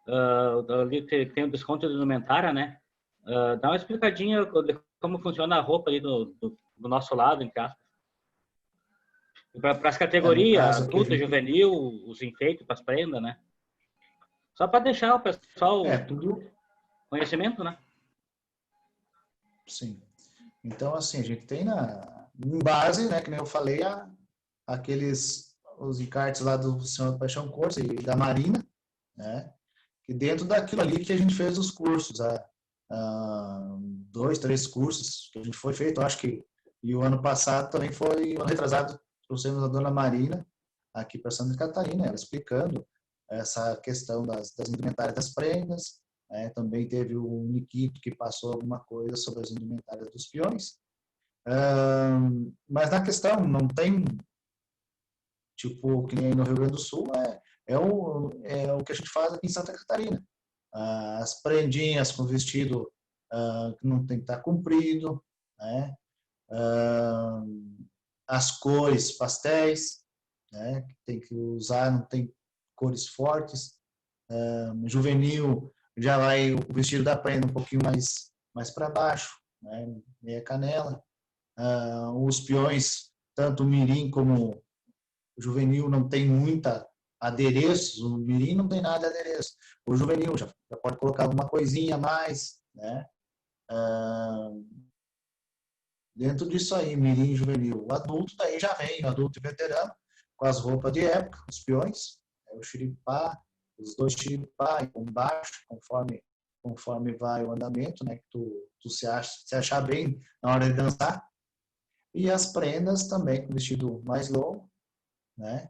ali tem o desconto de indumentária, né? Dá uma explicadinha de como funciona a roupa ali do nosso lado, em casa. Para as No categorias, caso aqui, a adulto, gente... juvenil, os enfeites para as prendas, né? Só para deixar o pessoal tudo... conhecimento, né? Sim. Então, assim, a gente tem em base, né, que nem eu falei, os encartes lá do Senhor da Paixão Corsa e da Marina, né? E dentro daquilo ali que a gente fez os cursos, 2, 3 cursos que a gente foi feito, acho que, e o ano passado também foi, o ano retrasado, trouxemos a dona Marina aqui para Santa Catarina, ela explicando essa questão das indumentárias das prendas, né? Também teve o Nikito que passou alguma coisa sobre as indumentárias dos peões, mas na questão não tem, tipo, que nem no Rio Grande do Sul, é o que a gente faz aqui em Santa Catarina. As prendinhas com vestido que não tem que estar comprido, né? As cores pastéis, né? Que tem que usar, não tem cores fortes. Juvenil já vai o vestido da prenda um pouquinho mais para baixo, né? Meia canela. Os peões, tanto o mirim como o juvenil, não tem muita adereço, o mirim não tem nada de adereço. O juvenil já pode colocar alguma coisinha a mais, né? Dentro disso aí, mirim e juvenil. O adulto daí já vem, o adulto e veterano, com as roupas de época, os peões, o xiripá, os dois xiripá com baixo, conforme vai o andamento, né? Que tu se achar bem na hora de dançar. E as prendas também com vestido mais longo, né?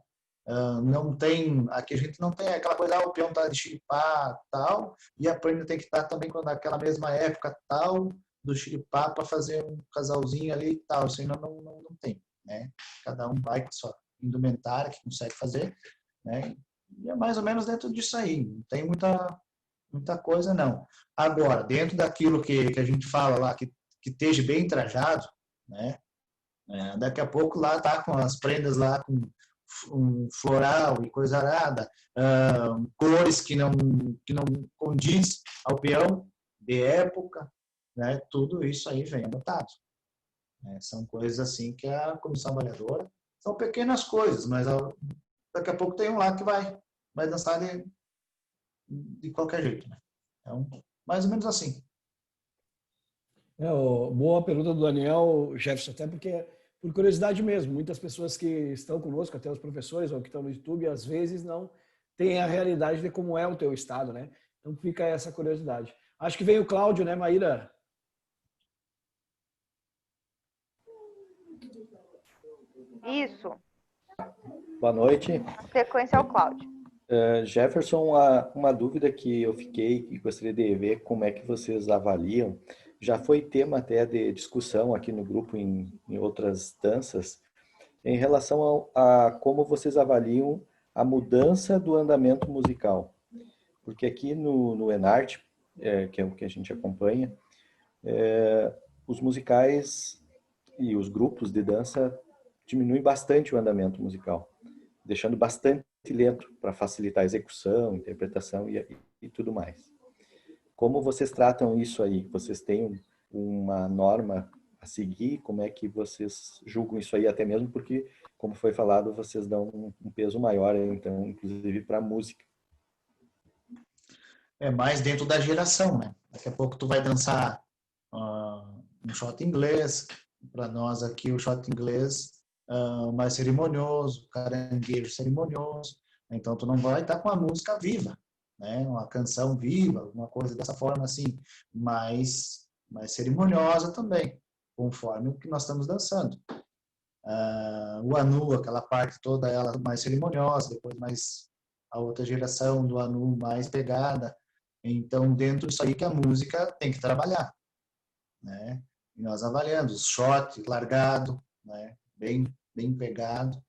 Não tem, aqui a gente não tem aquela coisa, o peão tá de xiripá, tal, e a prenda tem que estar também naquela mesma época, tal, do xiripá para fazer um casalzinho ali e tal, isso ainda não tem, né? Cada um vai com sua indumentária que consegue fazer, né? E é mais ou menos dentro disso aí, não tem muita coisa não. Agora, dentro daquilo que a gente fala lá, que esteja bem trajado, né? Daqui a pouco lá tá com as prendas lá com um floral e coisa arada, cores que não condiz ao peão de época, né? Tudo isso aí vem anotado. Né? São coisas assim que a comissão avaliadora, são pequenas coisas, mas daqui a pouco tem um lá que vai dançar de qualquer jeito. Né? Então, mais ou menos assim. Boa pergunta do Daniel, Jefferson, até porque, por curiosidade mesmo, muitas pessoas que estão conosco, até os professores ou que estão no YouTube, às vezes não têm a realidade de como é o teu estado, né? Então fica essa curiosidade. Acho que veio o Cláudio, né, Maíra? Isso. Boa noite. A sequência é o Cláudio. Jefferson, uma dúvida que eu fiquei e gostaria de ver como é que vocês avaliam, já foi tema até de discussão aqui no grupo em outras danças, em relação a como vocês avaliam a mudança do andamento musical. Porque aqui no Enarte, que é o que a gente acompanha, os musicais e os grupos de dança diminuem bastante o andamento musical, deixando bastante lento para facilitar a execução, interpretação e tudo mais. Como vocês tratam isso aí? Vocês têm uma norma a seguir? Como é que vocês julgam isso aí? Até mesmo porque, como foi falado, vocês dão um peso maior, então, inclusive para a música. É mais dentro da geração, né? Daqui a pouco tu vai dançar um shot inglês. Para nós aqui, o shot inglês mais cerimonioso, caranguejo cerimonioso. Então, tu não vai estar com a música viva, né? Uma canção viva, uma coisa dessa forma assim, mais cerimoniosa também, conforme o que nós estamos dançando. O anu, aquela parte toda ela mais cerimoniosa, depois mais a outra geração do anu mais pegada. Então, dentro disso aí que a música tem que trabalhar, né? E nós avaliando os shot largado, né? Bem pegado.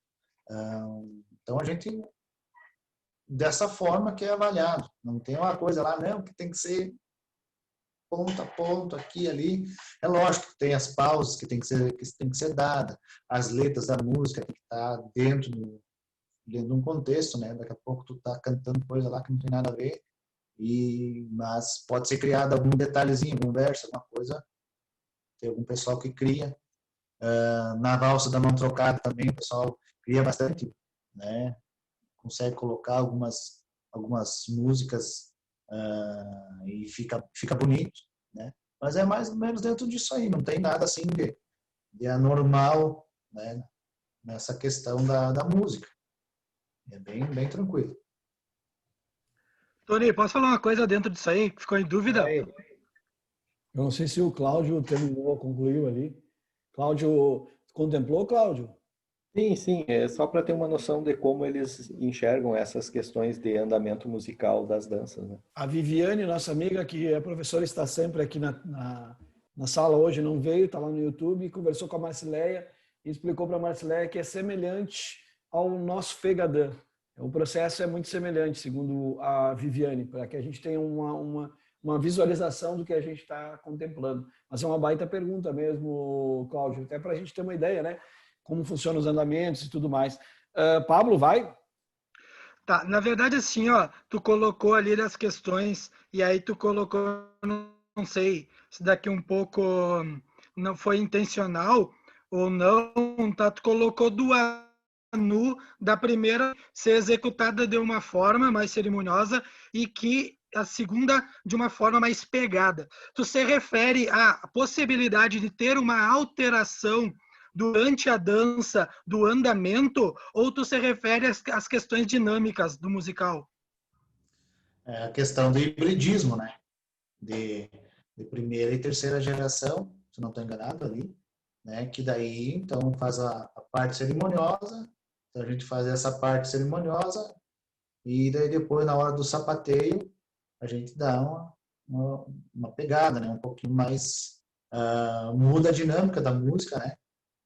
Então, a gente, dessa forma que é avaliado. Não tem uma coisa lá, não, que tem que ser ponto a ponto, aqui ali. É lógico que tem as pausas que tem que ser dada, as letras da música tem que estar dentro de um contexto, né? Daqui a pouco tu tá cantando coisa lá que não tem nada a ver, Mas pode ser criado algum detalhezinho, algum verso, alguma coisa. Tem algum pessoal que cria. Na valsa da mão trocada também o pessoal cria bastante, né? Consegue colocar algumas músicas e fica bonito, né? Mas é mais ou menos dentro disso aí, não tem nada assim de anormal, né? Nessa questão da música. É bem tranquilo. Tony, posso falar uma coisa dentro disso aí? Que ficou em dúvida? Eu não sei se o Cláudio terminou, concluiu ali. Cláudio, contemplou, Cláudio? Sim, é só para ter uma noção de como eles enxergam essas questões de andamento musical das danças, né? A Viviane, nossa amiga, que é professora, está sempre aqui na sala hoje, não veio, está lá no YouTube, conversou com a Marcileia e explicou para a Marcileia que é semelhante ao nosso Fegadã. O processo é muito semelhante, segundo a Viviane, para que a gente tenha uma visualização do que a gente está contemplando. Mas é uma baita pergunta mesmo, Cláudio, até para a gente ter uma ideia, né? Como funcionam os andamentos e tudo mais. Pablo, vai? Tá, na verdade, assim, ó, tu colocou ali as questões, e aí tu colocou, não sei se daqui um pouco não foi intencional ou não, tá? Tu colocou do anu da primeira ser executada de uma forma mais cerimoniosa e que a segunda de uma forma mais pegada. Tu se refere à possibilidade de ter uma alteração durante a dança, do andamento, ou tu se refere às questões dinâmicas do musical? É a questão do hibridismo, né? De primeira e terceira geração, se não estou enganado ali, né? Que daí, então, faz a parte cerimoniosa, então a gente faz essa parte cerimoniosa, e daí depois, na hora do sapateio, a gente dá uma pegada, né? Um pouquinho mais, muda a dinâmica da música, né?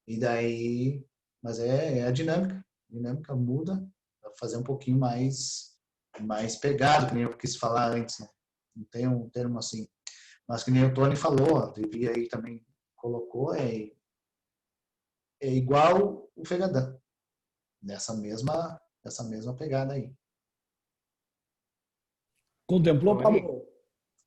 E daí, mas é a dinâmica muda para fazer um pouquinho mais pegado, que nem eu quis falar antes, né? Não tem um termo assim, mas que nem o Tony falou, a Vivi aí também colocou, é igual o Fegadã, nessa mesma pegada aí. Contemplou, Pablo?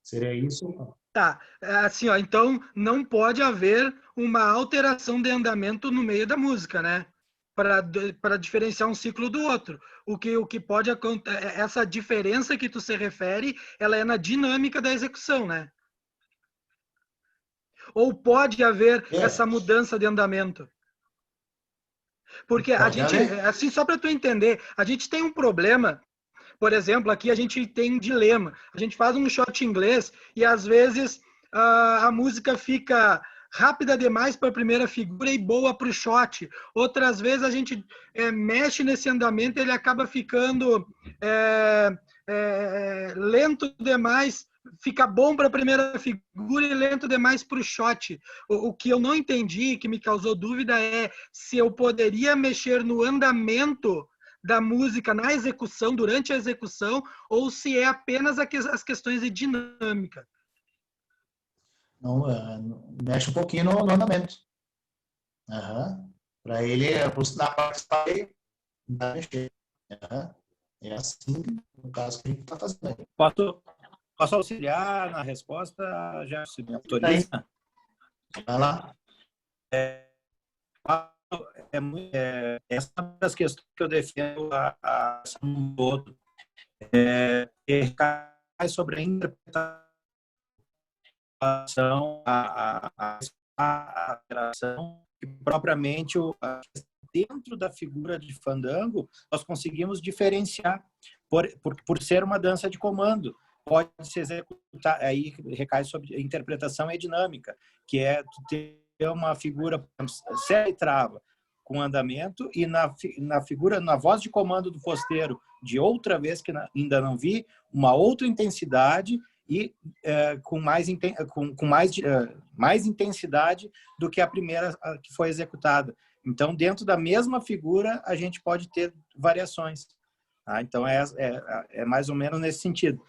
Seria isso? Tá, assim, ó, então não pode haver uma alteração de andamento no meio da música, né? Para diferenciar um ciclo do outro. O que pode acontecer, essa diferença que tu se refere, ela é na dinâmica da execução, né? Ou pode haver essa mudança de andamento? Porque a gente, assim, só para tu entender, a gente tem um problema. Por exemplo, aqui a gente tem um dilema. A gente faz um shot inglês e às vezes a música fica rápida demais para a primeira figura e boa para o shot. Outras vezes a gente mexe nesse andamento e ele acaba ficando lento demais, fica bom para a primeira figura e lento demais para o shot. O que eu não entendi, que me causou dúvida, é se eu poderia mexer no andamento da música na execução, durante a execução, ou se é apenas as questões de dinâmica. Não, mexe um pouquinho no andamento. Para ele, na participar, vai mexer. É assim, no caso que a gente está fazendo. Posso auxiliar na resposta, já se me autoriza? Vai lá. Essa é uma das questões que eu defendo a todo. Recai sobre a interpretação, a alteração, que propriamente dentro da figura de fandango nós conseguimos diferenciar por ser uma dança de comando. Pode se executar, aí recai sobre a interpretação e dinâmica, que é ter uma figura séria e trava com andamento e na figura, na voz de comando do fosteiro de outra vez que ainda não vi, uma outra intensidade e com mais intensidade do que a primeira que foi executada. Então, dentro da mesma figura, a gente pode ter variações. Tá? Então, é mais ou menos nesse sentido.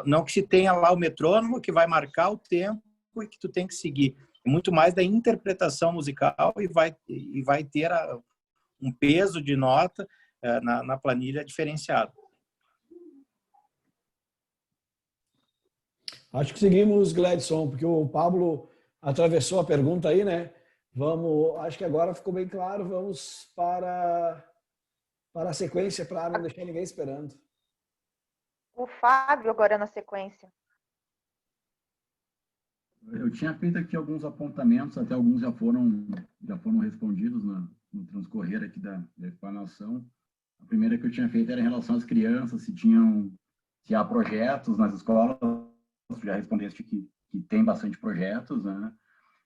Não que se tenha lá o metrônomo que vai marcar o tempo e que tu tem que seguir. Muito mais da interpretação musical e vai ter um peso de nota na planilha diferenciado. Acho que seguimos, Gladson, porque o Pablo atravessou a pergunta aí, né? Vamos, acho que agora ficou bem claro, vamos para a sequência, para não deixar ninguém esperando. O Fábio agora na sequência. Eu tinha feito aqui alguns apontamentos, até alguns já foram respondidos no transcorrer aqui da explanação. A primeira que eu tinha feito era em relação às crianças, se há projetos nas escolas, tu já respondeste que tem bastante projetos, né?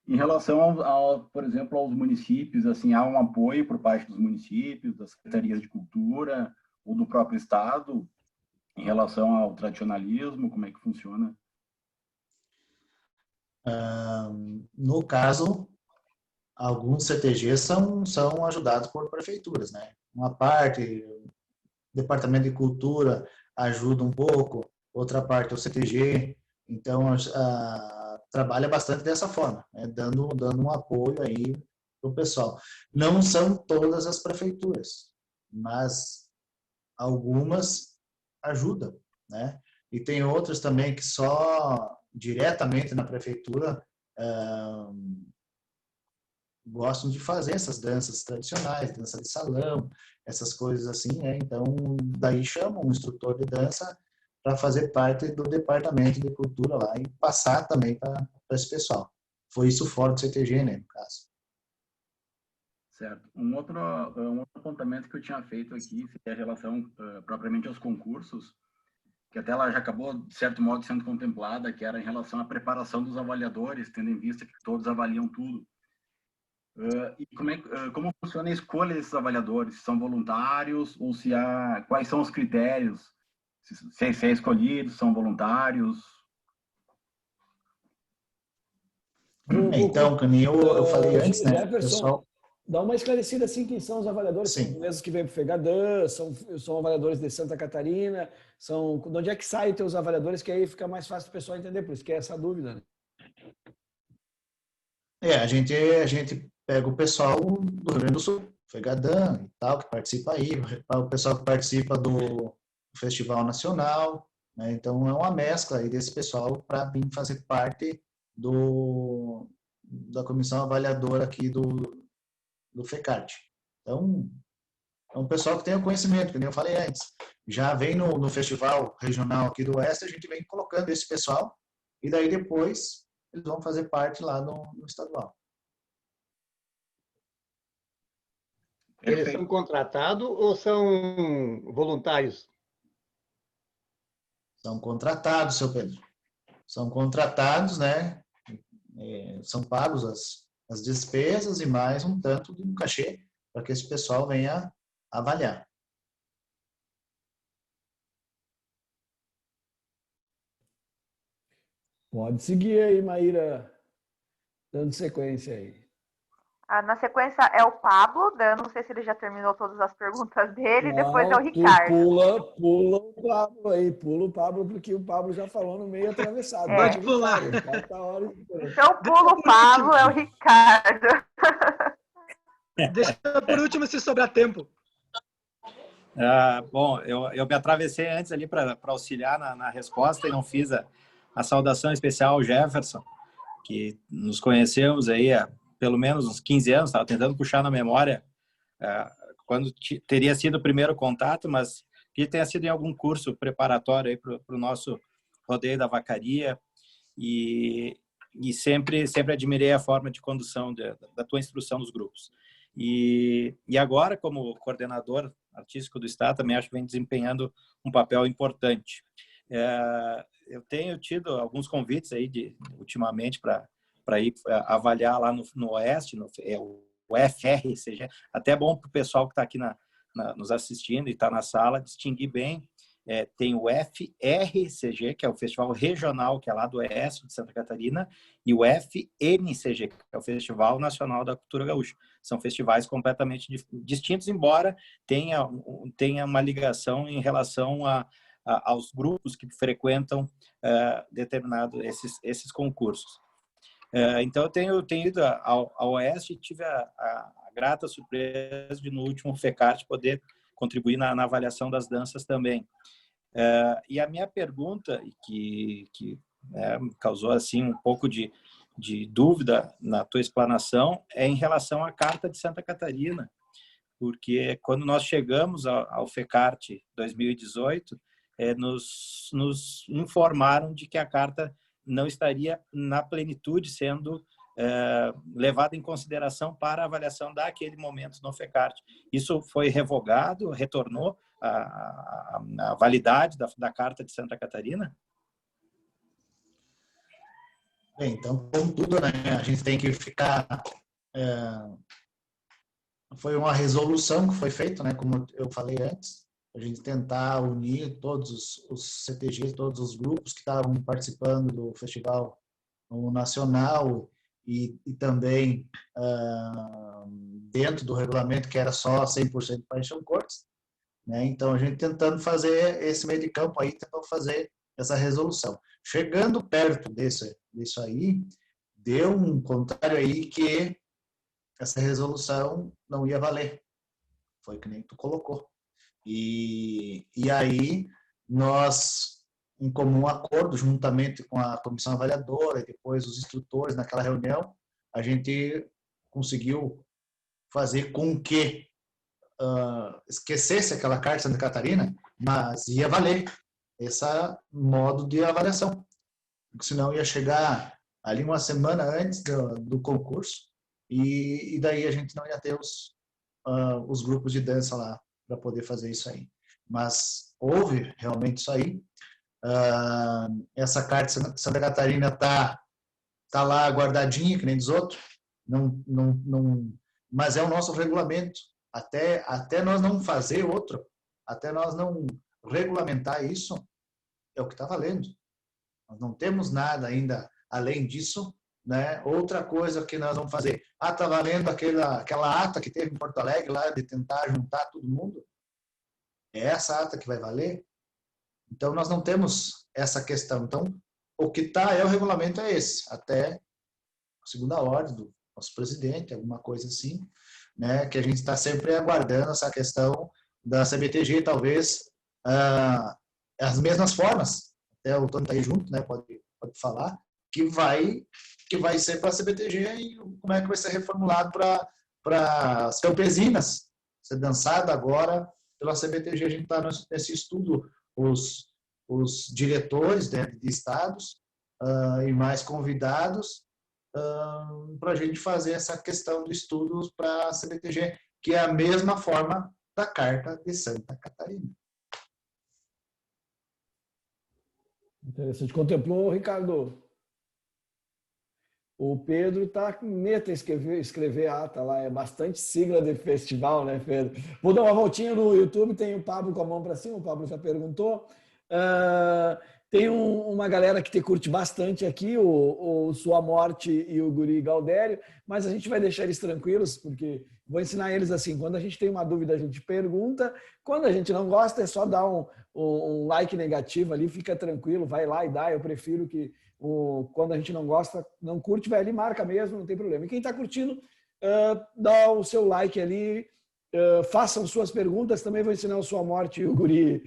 Em relação, por exemplo, aos municípios, assim, há um apoio por parte dos municípios, das secretarias de cultura ou do próprio Estado em relação ao tradicionalismo, como é que funciona? No caso, alguns CTGs são ajudados por prefeituras, né? Uma parte, o Departamento de Cultura ajuda um pouco, outra parte o CTG, então trabalha bastante dessa forma, né? dando um apoio aí para o pessoal. Não são todas as prefeituras, mas algumas ajudam, né? E tem outras também que só diretamente na prefeitura gostam de fazer essas danças tradicionais, dança de salão, essas coisas assim, né? Então, daí chamam um instrutor de dança para fazer parte do departamento de cultura lá e passar também para esse pessoal. Foi isso fora do CTG, né, no caso. Certo. Um outro apontamento que eu tinha feito aqui é a relação propriamente aos concursos, que até ela já acabou, de certo modo, sendo contemplada, que era em relação à preparação dos avaliadores, tendo em vista que todos avaliam tudo. E como funciona a escolha desses avaliadores? São voluntários ou quais são os critérios? Se é escolhido, são voluntários? Então, que nem eu falei antes, né, Jefferson, pessoal... Dá uma esclarecida assim, quem são os avaliadores? Sim. São os mesmos que vêm para o FEGADAN, são avaliadores de Santa Catarina, de onde é que saem teus avaliadores, que aí fica mais fácil o pessoal entender, por isso que é essa dúvida, né? A gente pega o pessoal do Rio Grande do Sul, FEGADAN e tal, que participa aí, o pessoal que participa do Festival Nacional, né? Então é uma mescla aí desse pessoal para vir fazer parte da comissão avaliadora aqui do FECART. Então, é um pessoal que tem o conhecimento, que nem eu falei antes. Já vem no festival regional aqui do Oeste, a gente vem colocando esse pessoal, e daí depois eles vão fazer parte lá no estadual. Eles são contratados ou são voluntários? São contratados, seu Pedro. São contratados, né? São pagos as despesas e mais um tanto de um cachê para que esse pessoal venha avaliar. Pode seguir aí, Maíra, dando sequência aí. Na sequência é o Pablo, eu não sei se ele já terminou todas as perguntas dele, Não, depois é o Ricardo. Pula o Pablo aí, pula o Pablo, porque o Pablo já falou no meio atravessado. Pode pular. Então pula o Pablo, é o Ricardo. Deixa por último se sobrar tempo. Bom, eu me atravessei antes ali para auxiliar na resposta e não fiz a saudação especial ao Jefferson, que nos conhecemos aí há pelo menos uns 15 anos, estava tentando puxar na memória quando teria sido o primeiro contato, mas que tenha sido em algum curso preparatório aí para o nosso rodeio da vacaria e sempre admirei a forma de condução da tua instrução dos grupos. E agora, como coordenador artístico do Estado, também acho que vem desempenhando um papel importante. Eu tenho tido alguns convites aí ultimamente para ir avaliar lá no Oeste, o FRCG. Até é bom para o pessoal que está aqui nos assistindo e está na sala distinguir bem. Tem o FRCG, que é o Festival Regional, que é lá do Oeste de Santa Catarina, e o FNCG, que é o Festival Nacional da Cultura Gaúcha. São festivais completamente distintos, embora tenha uma ligação em relação aos grupos que frequentam esses concursos. Então, eu tenho ido ao Oeste e tive a grata surpresa de, no último FECART, poder contribuir na avaliação das danças também. E a minha pergunta, que né, causou assim um pouco de dúvida na tua explanação, é em relação à Carta de Santa Catarina, porque quando nós chegamos ao FECART 2018, nos informaram de que a carta não estaria na plenitude sendo levada em consideração para a avaliação daquele momento no FECART. Isso foi revogado, retornou a validade da Carta de Santa Catarina? Bem, então, como tudo, né, a gente tem que ficar... Foi uma resolução que foi feita, né, como eu falei antes, a gente tentar unir todos os CTGs, todos os grupos que estavam participando do festival nacional e também dentro do regulamento, que era só 100% Paixão Cortes, né? Então, a gente tentando fazer esse meio de campo aí, tentou fazer essa resolução. Chegando perto disso aí, deu um contrário aí que essa resolução não ia valer. Foi que nem tu colocou. E aí, nós, em comum acordo, juntamente com a comissão avaliadora e depois os instrutores, naquela reunião, a gente conseguiu fazer com que esquecesse aquela Carta de Santa Catarina, mas ia valer esse modo de avaliação. Porque senão ia chegar ali uma semana antes do concurso e daí a gente não ia ter os grupos de dança lá para poder fazer isso aí. Mas houve realmente isso aí. Essa Carta de Santa Catarina tá lá guardadinha, que nem dos outros, mas é o nosso regulamento. Até nós não fazer outro, até nós não regulamentar isso, é o que está valendo. Nós não temos nada ainda além disso, né? Outra coisa que nós vamos fazer, está valendo aquela ata que teve em Porto Alegre lá de tentar juntar todo mundo? É essa ata que vai valer? Então nós não temos essa questão. Então o que está o regulamento é esse, até a segunda ordem do nosso presidente, alguma coisa assim, né? Que a gente está sempre aguardando essa questão da CBTG, talvez as mesmas formas. Até o Tony está aí junto, né? Pode falar que vai ser para a CBTG e como é que vai ser reformulado para as campesinas ser dançado agora pela CBTG. A gente está nesse estudo, os diretores de estados e mais convidados para a gente fazer essa questão do estudo para a CBTG, que é a mesma forma da Carta de Santa Catarina. Interessante. Contemplou, Ricardo? O Pedro está meta escrever ata lá, é bastante sigla de festival, né, Pedro? Vou dar uma voltinha no YouTube, tem o Pablo com a mão para cima, o Pablo já perguntou. Tem uma galera que te curte bastante aqui, o Sua Morte e o Guri Galdério, mas a gente vai deixar eles tranquilos, porque vou ensinar eles assim, quando a gente tem uma dúvida, a gente pergunta, quando a gente não gosta, é só dar um like negativo ali, fica tranquilo, vai lá e dá, eu prefiro que quando a gente não gosta, não curte, vai ali, marca mesmo, não tem problema. E quem está curtindo, dá o seu like ali, façam suas perguntas, também vou ensinar o Sua Morte e o Guri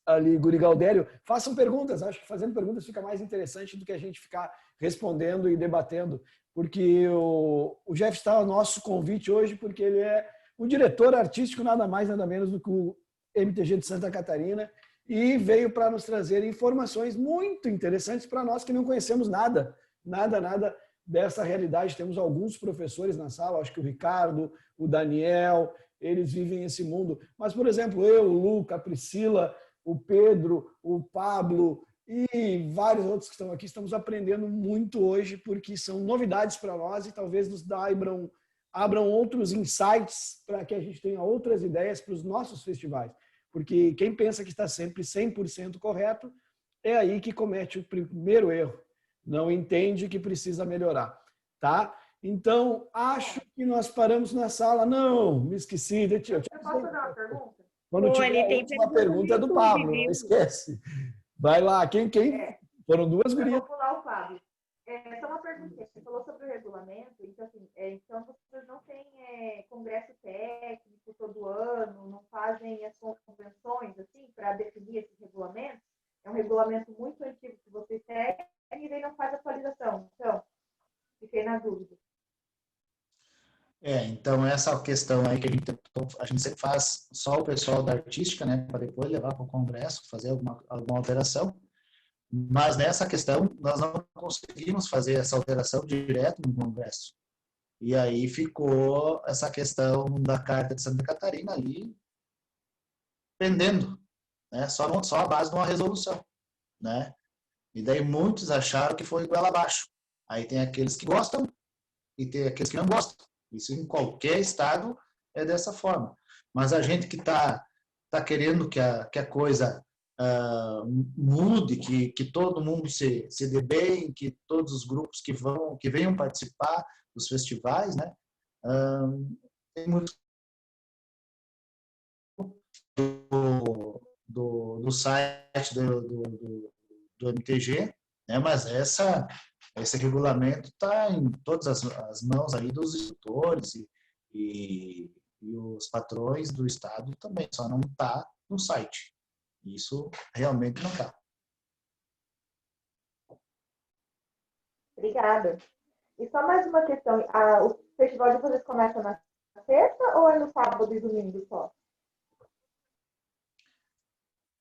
ali, Guri Galdério, façam perguntas, acho que fazendo perguntas fica mais interessante do que a gente ficar respondendo e debatendo, porque o Jeff está ao nosso convite hoje, porque ele é o diretor artístico, nada mais, nada menos do que o MTG de Santa Catarina, e veio para nos trazer informações muito interessantes para nós que não conhecemos nada dessa realidade. Temos alguns professores na sala, acho que o Ricardo, o Daniel, eles vivem esse mundo. Mas, por exemplo, eu, o Luca, a Priscila, o Pedro, o Pablo e vários outros que estão aqui, estamos aprendendo muito hoje, porque são novidades para nós e talvez nos abram outros insights para que a gente tenha outras ideias para os nossos festivais. Porque quem pensa que está sempre 100% correto, é aí que comete o primeiro erro. Não entende que precisa melhorar, tá? Então, acho que nós paramos na sala. Não, me esqueci. Eu posso fazer uma pergunta? Quando tiver uma pergunta é do Pablo, não esquece. Vai lá, quem? Foram duas gurias. Eu vou pular o Fábio. Só uma pergunta. Você falou sobre o regulamento, então, assim, então vocês não têm congresso técnico todo ano, não fazem as convenções assim, para definir esses regulamentos? É um regulamento muito antigo que vocês seguem e daí não faz atualização. Então, fiquei na dúvida. Então essa questão aí que a gente sempre faz só o pessoal da artística, né, para depois levar para o Congresso, fazer alguma alteração, mas nessa questão nós não conseguimos fazer essa alteração direto no Congresso. E aí ficou essa questão da Carta de Santa Catarina ali pendendo, né, só a base de uma resolução, né? E daí muitos acharam que foi goela abaixo. Aí tem aqueles que gostam e tem aqueles que não gostam. Isso em qualquer estado é dessa forma. Mas a gente que está querendo que a coisa mude, que todo mundo se dê bem, que todos os grupos que venham participar dos festivais, né? Tem muito do site do MTG, né? Mas esse regulamento está em todas as mãos aí dos instrutores e os patrões do estado também, só não está no site. Isso realmente não está. Obrigada. E só mais uma questão. O festival de vocês começa na sexta ou é no sábado e domingo só?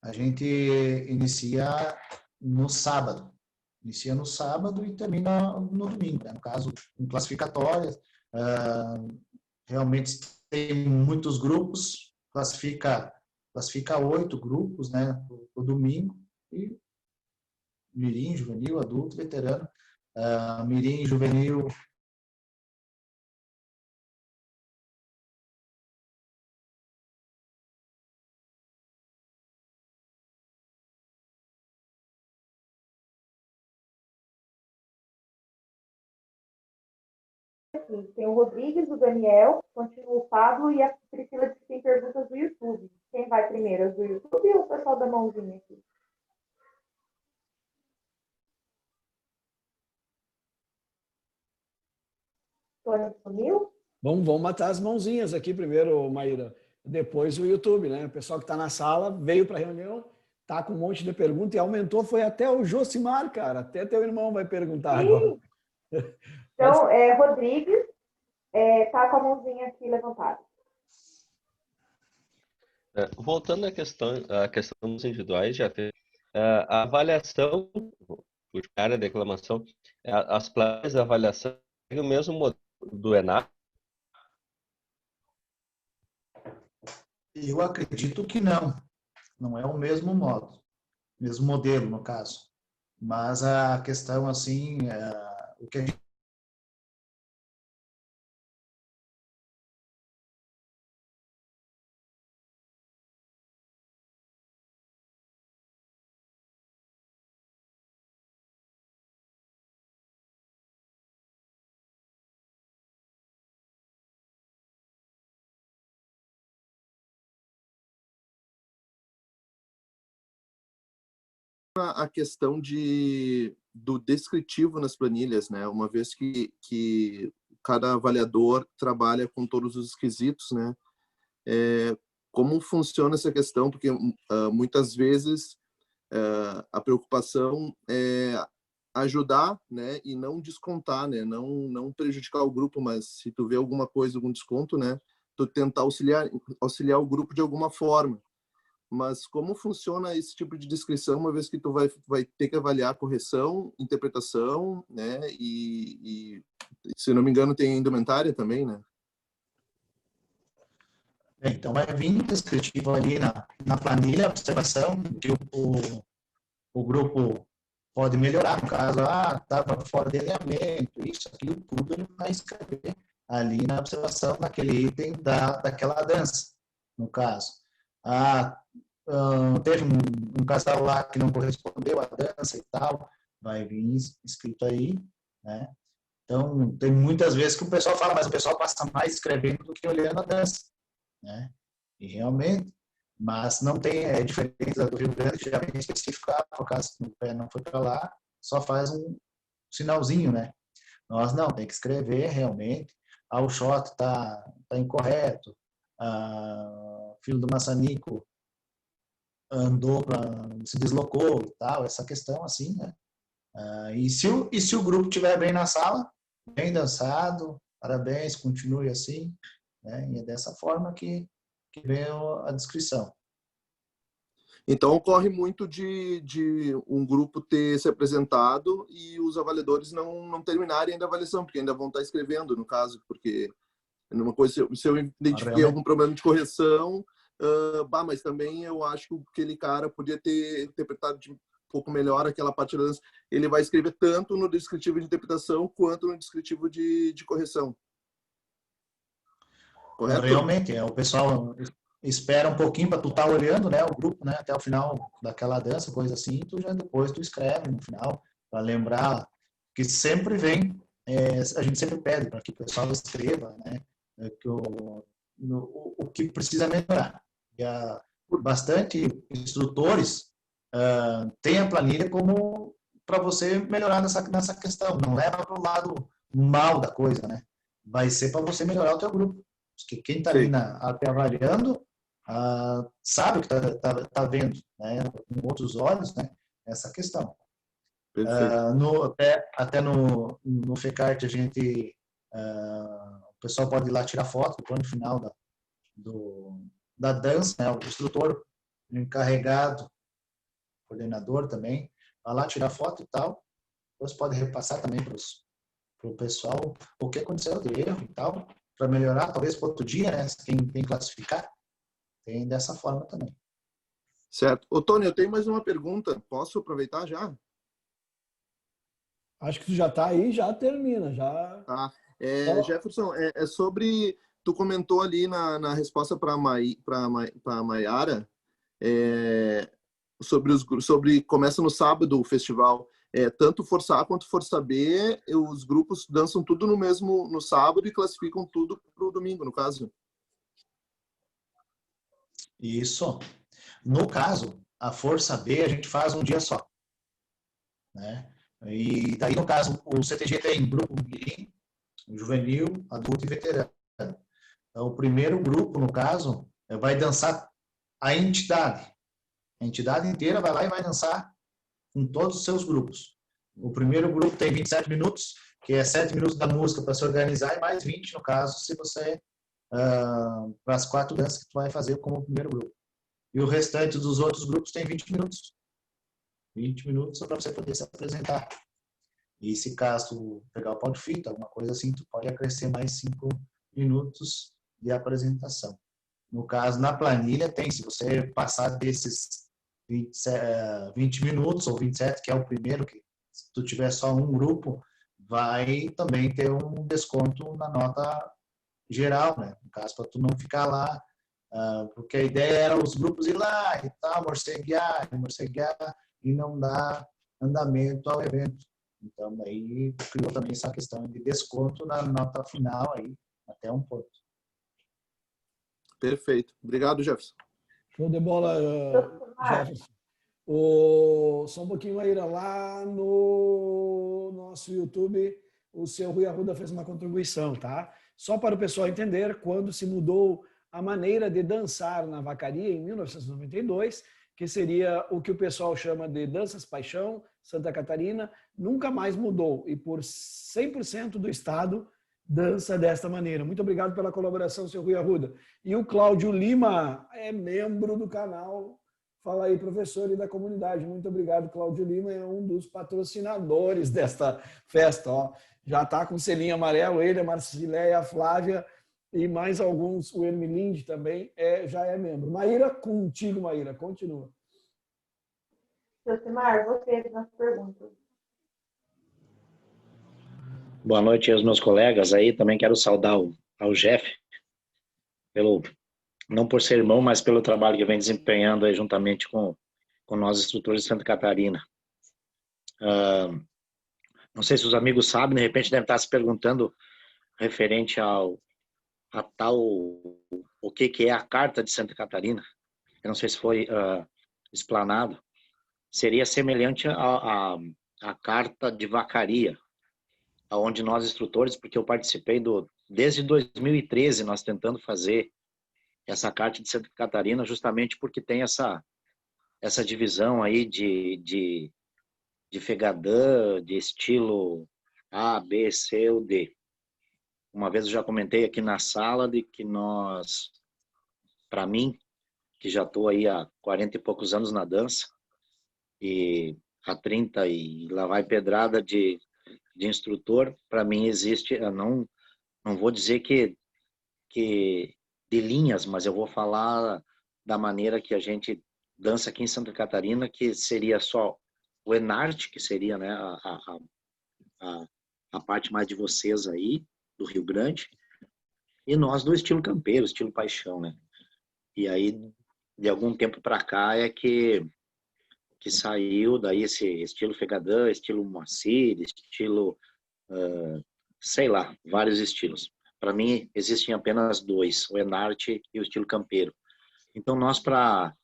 A gente inicia no sábado. Inicia no sábado e termina no domingo, né? No caso, em classificatórias. Realmente tem muitos grupos, classifica 8 grupos, né, o domingo, e mirim, juvenil, adulto, veterano. Mirim, juvenil, tem o Rodrigues, o Daniel, continua o Pablo e a Priscila disse que tem perguntas do YouTube. Quem vai primeiro, as do YouTube ou o pessoal da mãozinha aqui? Tony sumiu? Vamos matar as mãozinhas aqui primeiro, Maíra. Depois o YouTube, né? O pessoal que está na sala veio para a reunião, tá com um monte de perguntas e aumentou, foi até o Josimar, cara. Até teu irmão vai perguntar agora. Então, Rodrigues tá com a mãozinha aqui levantada. Voltando à questão dos individuais, já fez a avaliação, por área de reclamação, as planilhas de avaliação é o mesmo modelo do ENAC? Eu acredito que não é o mesmo modo, mesmo modelo no caso, mas a questão assim, o que a gente a questão do descritivo nas planilhas, né? Uma vez que cada avaliador trabalha com todos os esquisitos, né? Como funciona essa questão? Porque muitas vezes a preocupação é ajudar, né? E não descontar, né? Não prejudicar o grupo, mas se tu vê alguma coisa, algum desconto, né? Tu tentar auxiliar o grupo de alguma forma. Mas como funciona esse tipo de descrição, uma vez que tu vai ter que avaliar correção, interpretação, né? E se não me engano, tem indumentária também, né? Então vai vir descritivo ali na planilha, observação, que o grupo pode melhorar, no caso, estava fora de alinhamento, isso, aquilo, tudo ele vai escrever ali na observação daquele item daquela dança, no caso. Teve um casal lá que não correspondeu à dança e tal, vai vir escrito aí, né? Então, tem muitas vezes que o pessoal fala, mas o pessoal passa mais escrevendo do que olhando a dança, né? E realmente, mas não tem, é diferente da do Rio Grande, que já vem especificado, por caso o pé não foi para lá, só faz um sinalzinho, né? Nós não, tem que escrever realmente, o shot tá incorreto, filho do maçanico andou, se deslocou e tal, essa questão assim, né? E se o grupo estiver bem na sala, bem dançado, parabéns, continue assim, né? E é dessa forma que vem a descrição. Então, ocorre muito de um grupo ter se apresentado e os avaliadores não terminarem ainda a avaliação, porque ainda vão estar escrevendo, no caso, porque numa coisa, se eu identifiquei algum problema de correção, mas também eu acho que aquele cara podia ter interpretado um pouco melhor aquela parte da dança. Ele vai escrever tanto no descritivo de interpretação quanto no descritivo de correção. Correto? Realmente, o pessoal espera um pouquinho para tu estar olhando, né, o grupo, né, até o final daquela dança, coisa assim, depois tu escreve no final, para lembrar que sempre vem, a gente sempre pede para que o pessoal escreva, né, o que precisa melhorar. E bastante instrutores têm a planilha como para você melhorar nessa questão, não leva para o lado mal da coisa, né, vai ser para você melhorar o teu grupo. Porque quem está ali até avaliando sabe o que está vendo, né, com outros olhos, né, essa questão. Até no FECART a gente, o pessoal pode ir lá tirar foto no final da dança, né, o instrutor encarregado, coordenador também, vai lá tirar foto e tal, depois pode repassar também para o pessoal o que aconteceu de erro e tal, para melhorar, talvez para outro dia, né? Quem classificar, tem dessa forma também. Certo. Ô, Tony, eu tenho mais uma pergunta. Posso aproveitar já? Acho que tu já está aí, já termina. Já. Tá. Jefferson, é sobre... Tu comentou ali na resposta para a Maiara sobre começa no sábado o festival. Tanto Força A quanto Força B, os grupos dançam tudo no sábado e classificam tudo para o domingo, no caso. Isso. No caso, a Força B a gente faz um dia só, né? E daí, no caso, o CTG tem grupo mirim, juvenil, adulto e veterano. Então, o primeiro grupo, no caso, vai dançar a entidade. A entidade inteira vai lá e vai dançar com todos os seus grupos. O primeiro grupo tem 27 minutos, que é 7 minutos da música para se organizar, e mais 20, no caso, se você para as 4 danças que tu vai fazer como primeiro grupo. E o restante dos outros grupos tem 20 minutos. 20 minutos para você poder se apresentar. E se caso tu pegar o pau de fita, alguma coisa assim, tu pode acrescer mais 5 minutos de apresentação. No caso, na planilha tem, se você passar desses 20 minutos ou 27, que é o primeiro, que se tu tiver só um grupo, vai também ter um desconto na nota geral, né? No caso, para tu não ficar lá, porque a ideia era os grupos ir lá e tal, morceguear e não dar andamento ao evento. Então, aí criou também essa questão de desconto na nota final aí, até um ponto. Perfeito. Obrigado, Jefferson. Show de bola, Jefferson. Só um pouquinho, Maíra, lá no nosso YouTube, o seu Rui Arruda fez uma contribuição, tá? Só para o pessoal entender, quando se mudou a maneira de dançar na vacaria em 1992, que seria o que o pessoal chama de Danças Paixão, Santa Catarina, nunca mais mudou. E por 100% do estado dança desta maneira. Muito obrigado pela colaboração, seu Rui Arruda. E o Cláudio Lima é membro do canal. Fala aí, professor e da comunidade. Muito obrigado, Cláudio Lima é um dos patrocinadores desta festa. Ó. Já está com o selinho amarelo, ele, a Marcileia, a Flávia e mais alguns, o Ermelinde também já é membro. Maíra, contigo, Maíra, continua. Josimar, você nas perguntas. Boa noite aos meus colegas aí. Também quero saudar ao Jeff, não por ser irmão, mas pelo trabalho que vem desempenhando aí juntamente com nós, instrutores de Santa Catarina. Não sei se os amigos sabem, de repente devem estar se perguntando referente a tal, o que é a Carta de Santa Catarina. Eu não sei se foi explanado. Seria semelhante à Carta de Vacaria, onde nós instrutores, porque eu participei desde 2013, nós tentando fazer essa Carta de Santa Catarina, justamente porque tem essa essa divisão aí de Fegadã, de estilo A, B, C ou D. Uma vez eu já comentei aqui na sala de que nós, para mim, que já estou aí há 40 e poucos anos na dança, e há 30 e lá vai pedrada de instrutor, para mim existe, eu não vou dizer que de linhas, mas eu vou falar da maneira que a gente dança aqui em Santa Catarina, que seria só o Enarte, que seria, né, a parte mais de vocês aí, do Rio Grande, e nós do estilo campeiro, estilo paixão, né? E aí, de algum tempo para cá, é que saiu daí esse estilo Fegadã, estilo Moacir, estilo, sei lá, vários estilos. Para mim, existem apenas dois, o Enarte e o estilo campeiro. Então, nós, para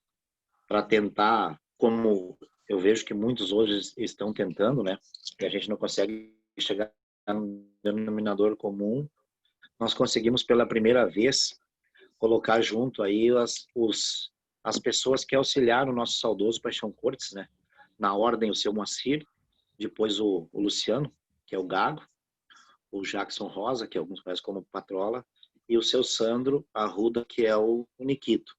tentar, como eu vejo que muitos hoje estão tentando, né, que a gente não consegue chegar no denominador comum, nós conseguimos pela primeira vez colocar junto aí as pessoas que auxiliaram o nosso saudoso Paixão Cortes, né? Na ordem o seu Moacir, depois o Luciano, que é o Gago, o Jackson Rosa, que alguns conhecem como Patrola, e o seu Sandro Arruda, que é o Nikito.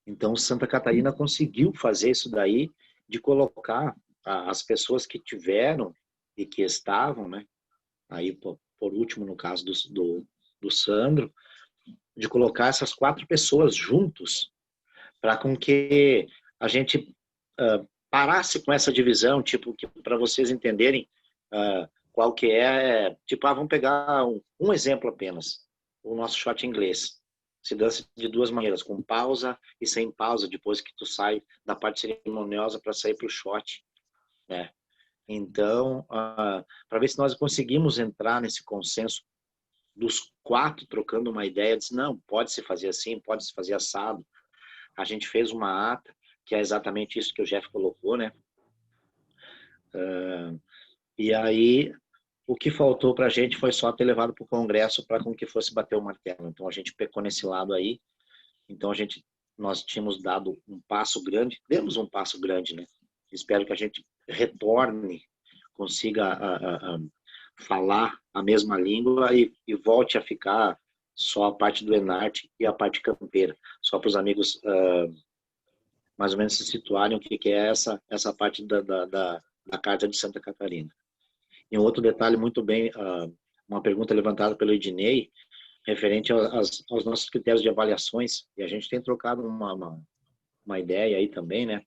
Então, Santa Catarina conseguiu fazer isso daí, de colocar as pessoas que tiveram e que estavam, né? Aí, por último, no caso do Sandro, de colocar essas 4 pessoas juntos para com que a gente parasse com essa divisão, tipo, para vocês entenderem qual que é, tipo, vamos pegar um exemplo apenas, o nosso shot inglês. Se dança de 2 maneiras, com pausa e sem pausa, depois que tu sai da parte cerimoniosa para sair para o shot, né? Então, para ver se nós conseguimos entrar nesse consenso dos 4 trocando uma ideia, disse, não, pode-se fazer assim, pode-se fazer assado. A gente fez uma ata, que é exatamente isso que o Jeff colocou, né? E aí, o que faltou para a gente foi só ter levado para o Congresso para com que fosse bater o martelo. Então, a gente pecou nesse lado aí. Então, nós tínhamos dado um passo grande, demos um passo grande, né? Espero que a gente retorne, consiga falar a mesma língua e volte a ficar só a parte do Enarte e a parte campeira. Só para os amigos mais ou menos se situarem o que é essa parte da Carta de Santa Catarina. E um outro detalhe muito bem, uma pergunta levantada pelo Ednei, referente aos nossos critérios de avaliações, e a gente tem trocado uma ideia aí também, né?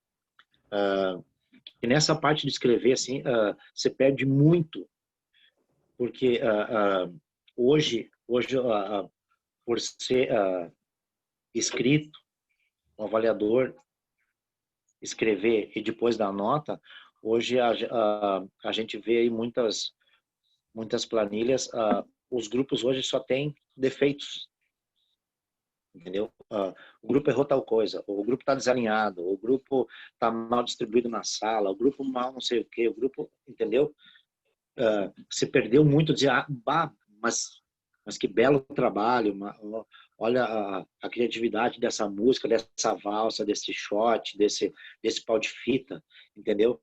E nessa parte de escrever, assim, você perde muito, porque hoje por ser escrito, o avaliador escrever e depois dar nota, hoje a gente vê aí muitas planilhas, os grupos hoje só têm defeitos, entendeu? O grupo errou tal coisa, o grupo está desalinhado, o grupo está mal distribuído na sala, o grupo mal não sei o que, o grupo, entendeu? Se perdeu muito, dizer, mas que belo trabalho, olha a criatividade dessa música, dessa valsa, desse shot, desse pau de fita, entendeu?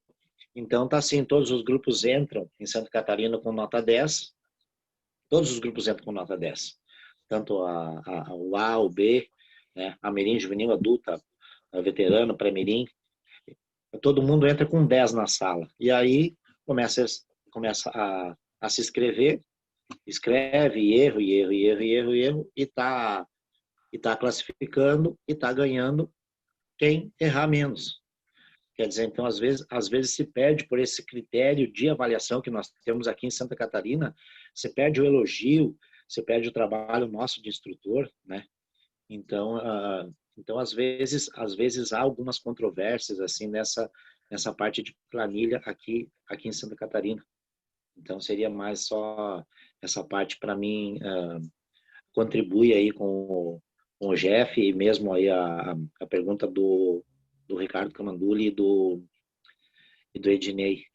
Então tá assim, todos os grupos entram em Santa Catarina com nota 10, todos os grupos entram com nota 10, tanto o A, o B, né? A Mirim, Juvenil, Adulta, Veterano, Pré-Mirim, todo mundo entra com 10 na sala, e aí começa a se escrever, escreve, erro, e tá classificando e tá ganhando quem errar menos. Quer dizer, então, às vezes se perde por esse critério de avaliação que nós temos aqui em Santa Catarina, você perde o elogio, você perde o trabalho nosso de instrutor, né? Então, às vezes há algumas controvérsias, assim, nessa parte de planilha aqui em Santa Catarina. Então, seria mais só essa parte, para mim, contribui aí com o Jeff e mesmo aí a pergunta do Ricardo Camanduli e do Ednei,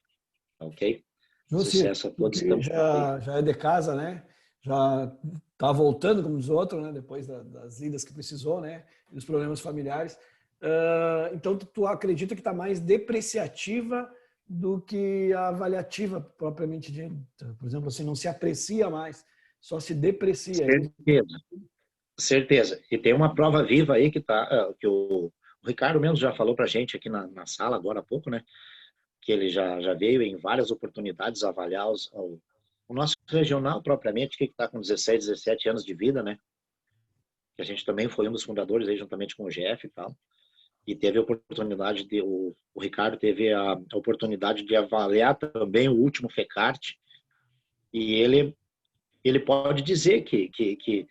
ok? Sucesso a todos. Já é de casa, né? Já está voltando, como os outros, né? Depois das idas que precisou, né? E dos problemas familiares. Então, tu acredita que está mais depreciativa do que a avaliativa propriamente dita? Por exemplo, assim, não se aprecia mais, só se deprecia. Certeza. Certeza. E tem uma prova viva aí que o Ricardo mesmo já falou para a gente aqui na sala agora há pouco, né? Que ele já veio em várias oportunidades avaliar o nosso regional propriamente, que está com 16, 17 anos de vida, né? Que a gente também foi um dos fundadores aí, juntamente com o Jeff e tal. E teve a oportunidade o Ricardo teve a oportunidade de avaliar também o último FECART. E ele pode dizer que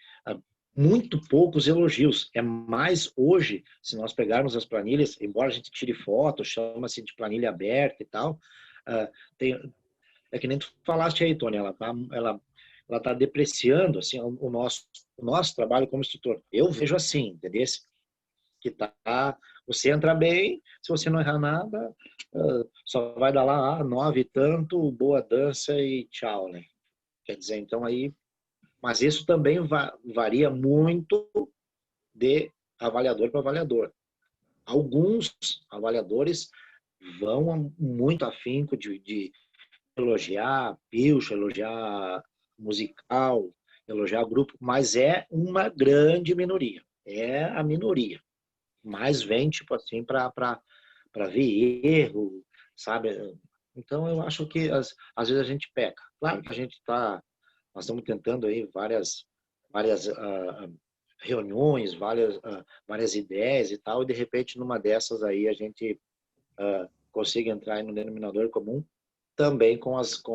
muito poucos elogios. É mais hoje, se nós pegarmos as planilhas, embora a gente tire foto, chama-se de planilha aberta e tal, é que nem tu falaste aí, Tony, ela tá depreciando assim, o nosso trabalho como instrutor. Eu vejo assim, entendeu? Que você entra bem, se você não errar nada, só vai dar lá 9 e tanto, boa dança e tchau, né? Quer dizer, então aí... Mas isso também varia muito de avaliador para avaliador. Alguns avaliadores vão muito afinco de elogiar pilcha, elogiar musical, elogiar grupo, mas é uma grande minoria. É a minoria. Mas vem, tipo assim, para ver erro, sabe? Então, eu acho que às vezes a gente peca. Claro que nós estamos tentando aí várias reuniões, várias ideias e tal, e de repente numa dessas aí a gente consiga entrar no denominador comum também com os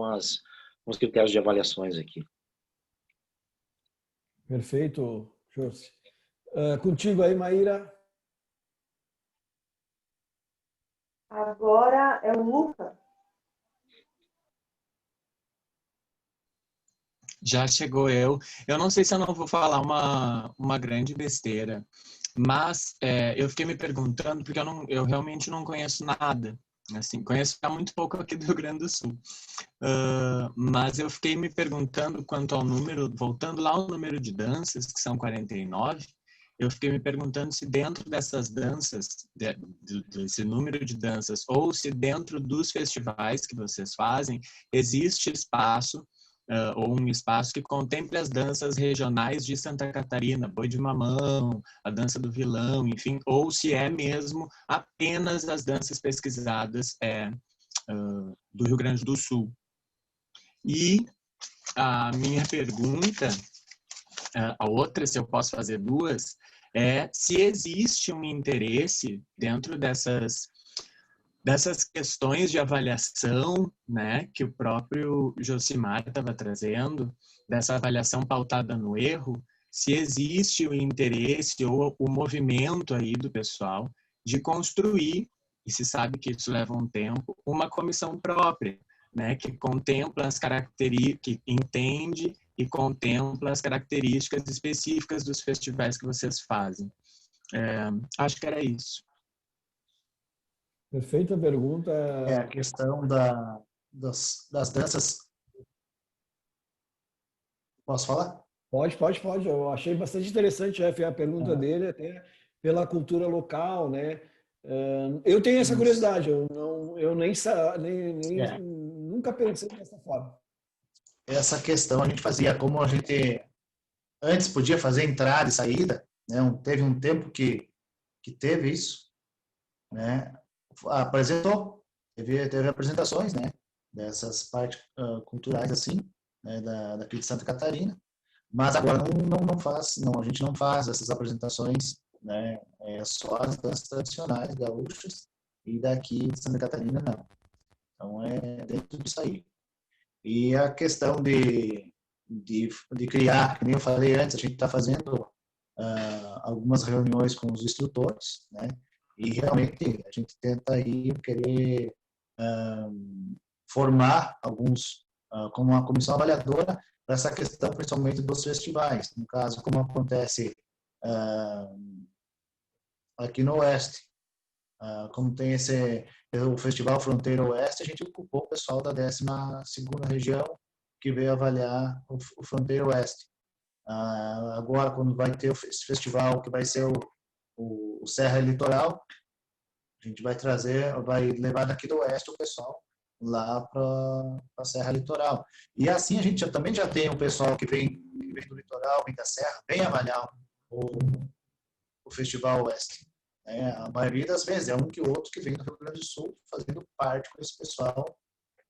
critérios de avaliações aqui. Perfeito, José. Contigo aí, Maíra. Agora é o Lucas. Já chegou eu. Eu não sei se eu não vou falar uma grande besteira, mas eu fiquei me perguntando, porque eu realmente não conheço nada. Assim, conheço muito pouco aqui do Rio Grande do Sul. Mas eu fiquei me perguntando quanto ao número, voltando lá ao número de danças, que são 49, eu fiquei me perguntando se dentro dessas danças, desse número de danças, ou se dentro dos festivais que vocês fazem, existe espaço, ou um espaço que contemple as danças regionais de Santa Catarina, Boi de Mamão, a dança do vilão, enfim, ou se é mesmo apenas as danças pesquisadas do Rio Grande do Sul. E a minha pergunta, a outra, se eu posso fazer duas, é se existe um interesse dentro dessas questões de avaliação, né, que o próprio Josimar estava trazendo, dessa avaliação pautada no erro, se existe o interesse ou o movimento aí do pessoal de construir, e se sabe que isso leva um tempo, uma comissão própria, né, que contempla as características, que entende e contempla as características específicas dos festivais que vocês fazem. Acho que era isso. Perfeita pergunta. É a questão das danças. Posso falar? Pode. Eu achei bastante interessante a pergunta dele, até pela cultura local, né? Eu tenho essa curiosidade, eu nunca pensei dessa forma. Essa questão a gente fazia, como a gente antes podia fazer entrada e saída, né? Teve um tempo que teve isso, né? Apresentou, teve apresentações, né? Dessas partes culturais assim, né? Daqui de Santa Catarina, mas agora não faz, a gente não faz essas apresentações, né? Só as danças tradicionais gaúchas e daqui de Santa Catarina não. Então é dentro disso aí. E a questão de criar, como eu falei antes, a gente está fazendo algumas reuniões com os instrutores, né? E realmente a gente tenta aí querer formar alguns como uma comissão avaliadora para essa questão, principalmente dos festivais. No caso, como acontece aqui no Oeste, como tem o Festival Fronteira Oeste, a gente ocupou o pessoal da 12ª região que veio avaliar o Fronteira Oeste. Agora, quando vai ter esse festival, que vai ser o Serra Litoral, a gente vai levar daqui do Oeste o pessoal lá para a Serra Litoral. E assim a gente também já tem o pessoal que vem do litoral, vem da Serra, vem avaliar o Festival Oeste. A maioria das vezes é um que outro que vem do Rio Grande do Sul fazendo parte com esse pessoal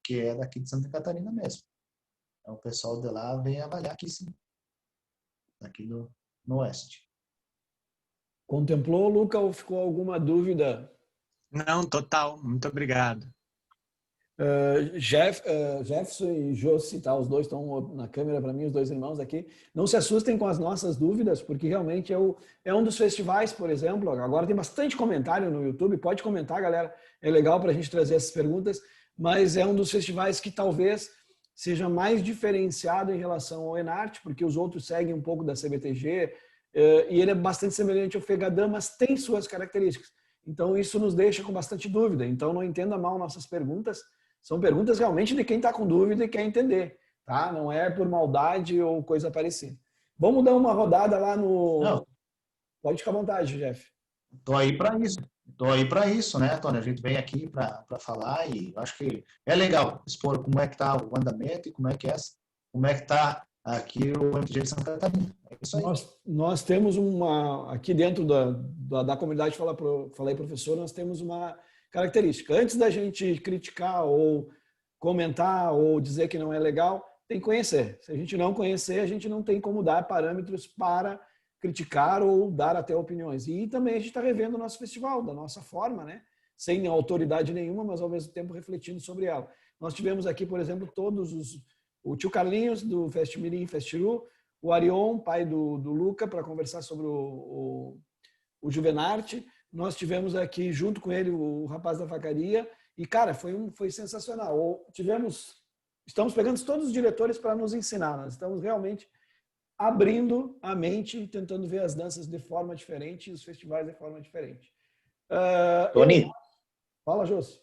que é daqui de Santa Catarina mesmo. Então, o pessoal de lá vem avaliar aqui sim, aqui no Oeste. Contemplou, Luca, ou ficou alguma dúvida? Não, total. Muito obrigado. Jefferson e Josi, tá? Os dois estão na câmera para mim, os dois irmãos aqui. Não se assustem com as nossas dúvidas, porque realmente é um dos festivais, por exemplo. Agora tem bastante comentário no YouTube, pode comentar, galera. É legal para a gente trazer essas perguntas, mas é um dos festivais que talvez seja mais diferenciado em relação ao Enarte, porque os outros seguem um pouco da CBTG, e ele é bastante semelhante ao FEGADAM, mas tem suas características. Então, isso nos deixa com bastante dúvida. Então, não entenda mal nossas perguntas. São perguntas realmente de quem está com dúvida e quer entender, tá? Não é por maldade ou coisa parecida. Vamos dar uma rodada lá no... Não. Pode ficar à vontade, Jeff. Estou aí para isso, né, Tony? A gente vem aqui para falar e acho que é legal expor como é que está o andamento e como é que está aqui o MTG de Santa Catarina. É isso aí. Nós temos aqui dentro da comunidade Falei Professor, nós temos uma característica. Antes da gente criticar ou comentar ou dizer que não é legal, tem que conhecer. Se a gente não conhecer, a gente não tem como dar parâmetros para criticar ou dar até opiniões. E também a gente está revendo o nosso festival, da nossa forma, né? Sem autoridade nenhuma, mas ao mesmo tempo refletindo sobre ela. Nós tivemos aqui, por exemplo, o tio Carlinhos, do Festimirim Festiru, o Arion, pai do Luca, para conversar sobre o Juvenarte. Nós tivemos aqui, junto com ele, o rapaz da facaria. E, cara, foi sensacional. Estamos pegando todos os diretores para nos ensinar. Nós estamos realmente abrindo a mente, tentando ver as danças de forma diferente e os festivais de forma diferente. Tony? Fala, Jôs.